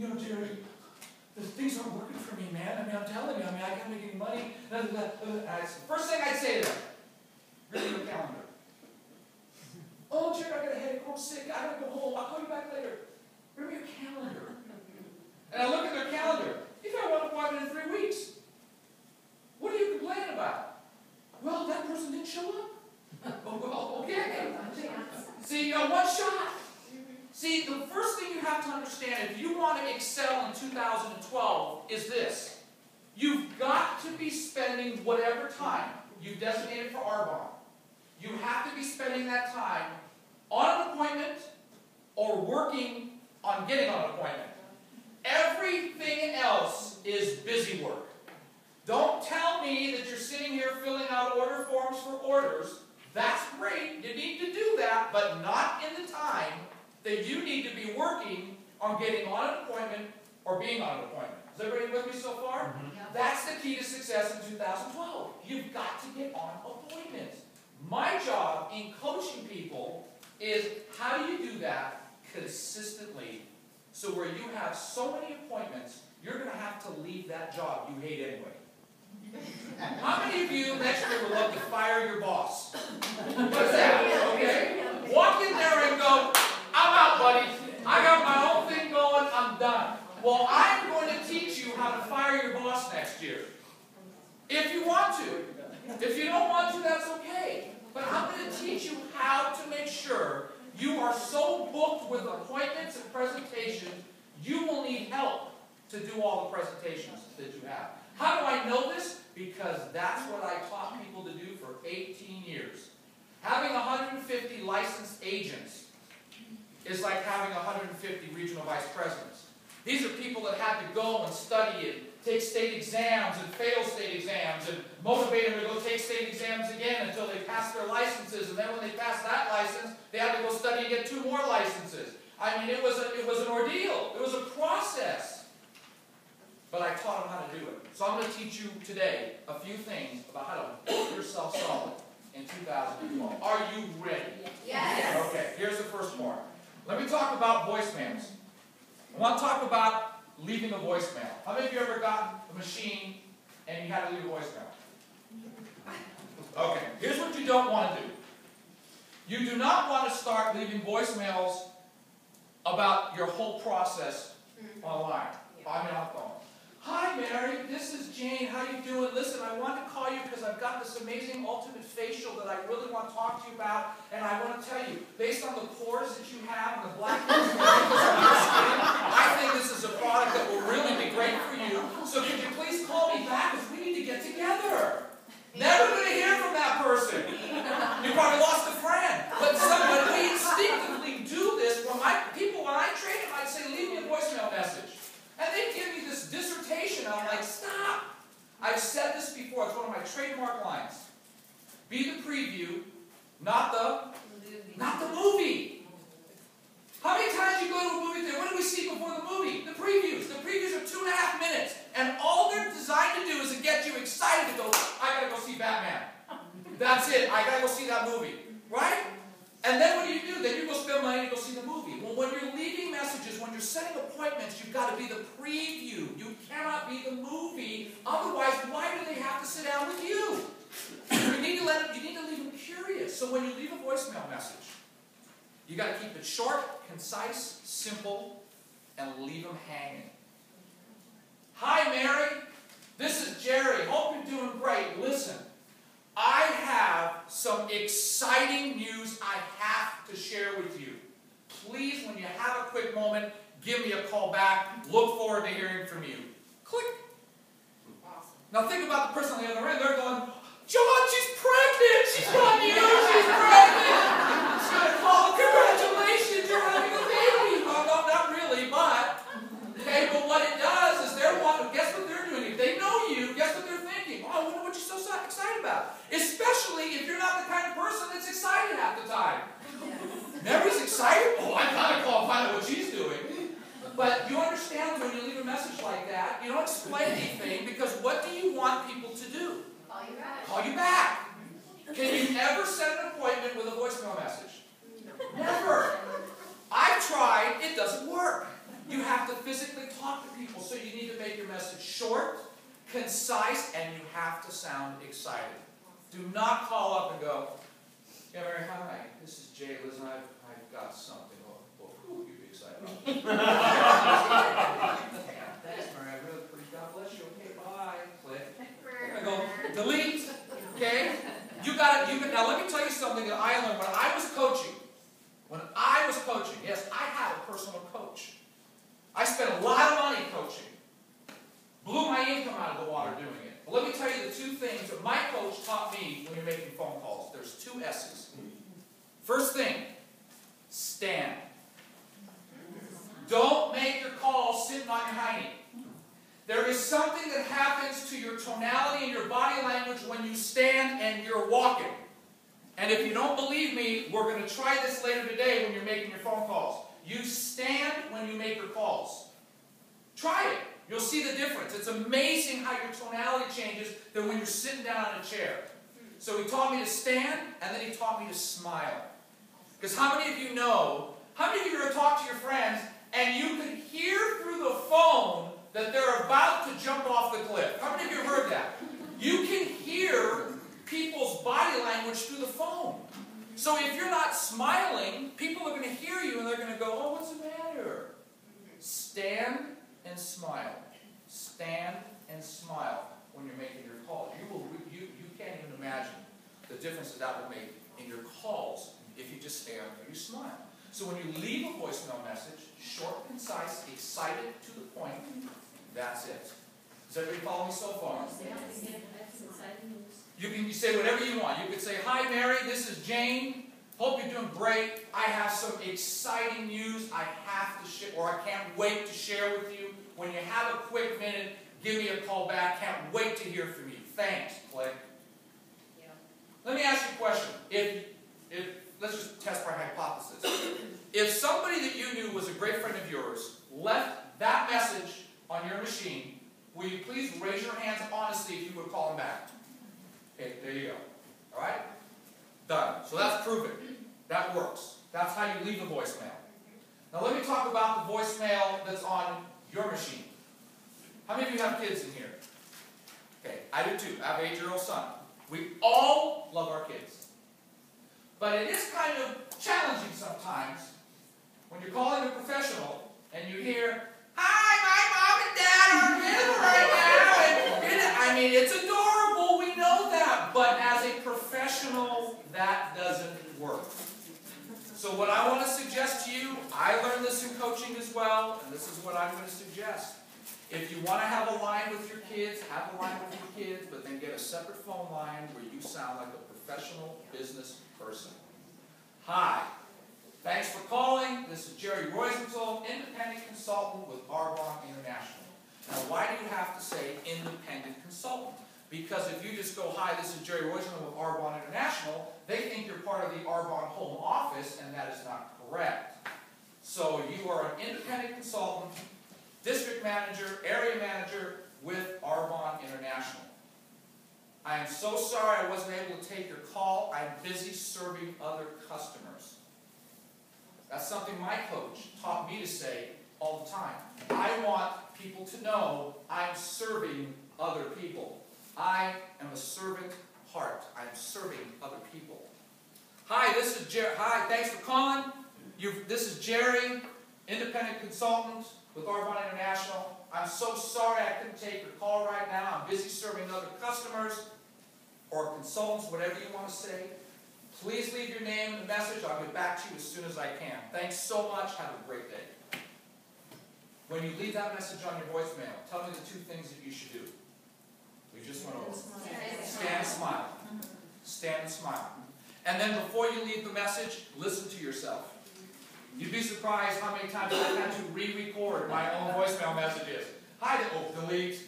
you know, Jerry, the things aren't working for me, man. I mean, I'm telling you, I can't make any money. First thing I'd say to them, read your calendar. Oh, Jerry, I got a headache. I'm sick. I got to go home. I'll call you back later. Read your calendar. And I look at their calendar. You've got one appointment in 3 weeks. What are you complaining about? Well, that person didn't show up. Well, okay. See, you got one shot. See, the first thing you have to understand if you want to excel in 2012 is this. You've got to be spending whatever time you've designated for Arbonne. You have to be spending that time on an appointment or working on getting on an appointment. Everything else is busy work. Don't tell me that you're sitting here filling out order forms for orders. That's great. You need to do that, but not in the time that you need to be working on getting on an appointment or being on an appointment. Is everybody with me so far? Mm-hmm. Yeah. That's the key to success in 2012. You've got to get on appointments. My job in coaching people is how do you do that consistently so where you have so many appointments, you're going to have to leave that job you hate anyway. How many of you next year would love to fire your boss? What's that? Okay? Walk in there and go, I'm out, buddy. I got my own thing going. I'm done. Well, I'm going to teach you how to fire your boss next year. If you want to. If you don't want to, that's okay. But I'm going to teach you how to make sure you are so booked with appointments and presentations, you will need help to do all the presentations that you have. How do I know this? Because that's what I taught people to do for 18 years. Having 150 licensed agents is like having 150 regional vice presidents. These are people that had to go and study and take state exams and fail state exams and motivate them to go take state exams again until they passed their licenses. And then when they passed that license, they had to go study and get 2 more licenses. I mean, it was an ordeal. It was a process. But I taught them how to do it. So I'm going to teach you today a few things about how to build yourself solid in 2012. Are you ready? Yes. Okay, here's the first part. Let me talk about voicemails. I want to talk about leaving a voicemail. How many of you ever got a machine and you had to leave a voicemail? Okay, here's what you don't want to do. You do not want to start leaving voicemails about your whole process online. I mean, on the phone. Hi, Mary. This is Jane. How you doing? Listen, I want to call you because I've got this amazing ultimate facial that I really want to talk to you about. And I want to tell you, based on the pores that you have and the blackness and wrinkles on your skin, I think this is a product that will really be great for you. So could you please call me back because we need to get together. Never going to hear from that person. You probably lost a friend. But we instinctively do this. When I train them, I'd say, leave me a voicemail message. And they give me this dissertation. I'm like, stop. I've said this before. It's one of my trademark lines. Be the preview, not the movie. How many times you go to a movie theater? What do we see before the movie? The previews. The previews are 2.5 minutes. And all they're designed to do is to get you excited to go, I got to go see Batman. That's it. I got to go see that movie. Right? And then what do? Then you go spend money to go see the movie. Well, when you're leaving messages, when you're setting appointments, you've got to be the preview. You cannot be the movie. Otherwise, why do they have to sit down with you? You need to leave them curious. So when you leave a voicemail message, you got to keep it short, concise, simple, and leave them hanging. Hi, Mary. This is Jerry. Hope you're doing great. Listen. I have some exciting news I have to share with you. Please, when you have a quick moment, give me a call back. Look forward to hearing from you. Click. Awesome. Now think about the person on the other end. They're going, John, she's pregnant. She's got news. She's pregnant. She's going to call, congratulations, you're having a baby. Well, no, not really, but, okay, but what it does is guess what they're doing? If they know you, guess what they're thinking? Oh, I wonder what you're so excited about. Especially if you're not the kind of person that's excited half the time. Mary's excited? Oh, I gotta call and find out what she's doing. But you understand when you leave a message like that, you don't explain anything because what do you want people to do? Call you back. Call you back. Can you ever set an appointment with a voicemail message? Never. I've tried. It doesn't work. You have to physically concise, and you have to sound excited. Do not call up and go, yeah, Mary, hi, this is Jay. Listen, I've got something. You'd be excited. Thanks, Mary. I really appreciate it. God bless you. Okay, bye. Click. I go, delete. Okay? You got it. Now, let me tell you something that I learned when I was coaching. Yes, I had a personal coach. I spent a lot of money coaching. Blew my income out of the water doing it. But let me tell you the two things that my coach taught me when you're making phone calls. There's two S's. First thing, stand. Don't make your calls sitting on your hiney. There is something that happens to your tonality and your body language when you stand and you're walking. And if you don't believe me, we're going to try this later today when you're making your phone calls. You stand when you make your calls. Try it. You'll see the difference. It's amazing how your tonality changes than when you're sitting down in a chair. So he taught me to stand, and then he taught me to smile. Because how many of you know, how many of you are going to talk to your friends, and you can hear through the phone that they're about to jump off the cliff? How many of you have heard that? You can hear people's body language through the phone. So if you're not smiling, people are going to hear you, and they're going to go, oh, what's the matter? Stand and smile. Stand and smile when you're making your calls. You can't even imagine the difference that will make in your calls if you just stand and you smile. So when you leave a voicemail message, short, concise, excited, to the point, that's it. Does everybody follow me so far? You can say whatever you want. You could say, hi Mary, this is Jane. Hope you're doing great. I have some exciting news I have to share, or I can't wait to share with you. When you have a quick minute, give me a call back. Can't wait to hear from you. Thanks. Click. Yeah. Let me ask you a question. Let's just test our hypothesis. If somebody that you knew was a great friend of yours left that message on your machine, will you please raise your hands honestly if you would call them back? Okay, there you go. All right? Done. So that's proven. That works. That's how you leave a voicemail. Now let me talk about the voicemail that's on your machine. How many of you have kids in here? Okay, I do too. I have an 8-year-old son. We all love our kids. But it is kind of challenging sometimes when you're calling a professional and you hear, hi, my mom and dad are in right now. I mean, it's adorable. We know that. But as a professional, that doesn't work. So what I want to suggest to you, I learned this in coaching as well, and this is what I'm going to suggest. If you want to have a line with your kids, have a line with your kids, but then get a separate phone line where you sound like a professional business person. Hi. Thanks for calling. This is Jerry Rosenthal, independent consultant with Arbonne International. Now, why do you have to say independent consultant? Because if you just go, hi, this is Jerry Rosenthal with Arbonne International, they think you're part of the Arbonne home office, and that is not correct. So you are an independent consultant, district manager, area manager with Arbonne International. I am so sorry I wasn't able to take your call. I'm busy serving other customers. That's something my coach taught me to say all the time. I want people to know I'm serving other people. I am a servant heart. I'm serving other people. Hi, this is Jerry. Hi, thanks for calling. This is Jerry, independent consultant with Arbonne International. I'm so sorry I couldn't take your call right now. I'm busy serving other customers or consultants, whatever you want to say. Please leave your name in the message. I'll get back to you as soon as I can. Thanks so much. Have a great day. When you leave that message on your voicemail, tell me the two things that you should do. We just went over. Stand and smile. Stand and smile. And then before you leave the message, listen to yourself. You'd be surprised how many times I've had to re-record my own voicemail messages. Hi, delete.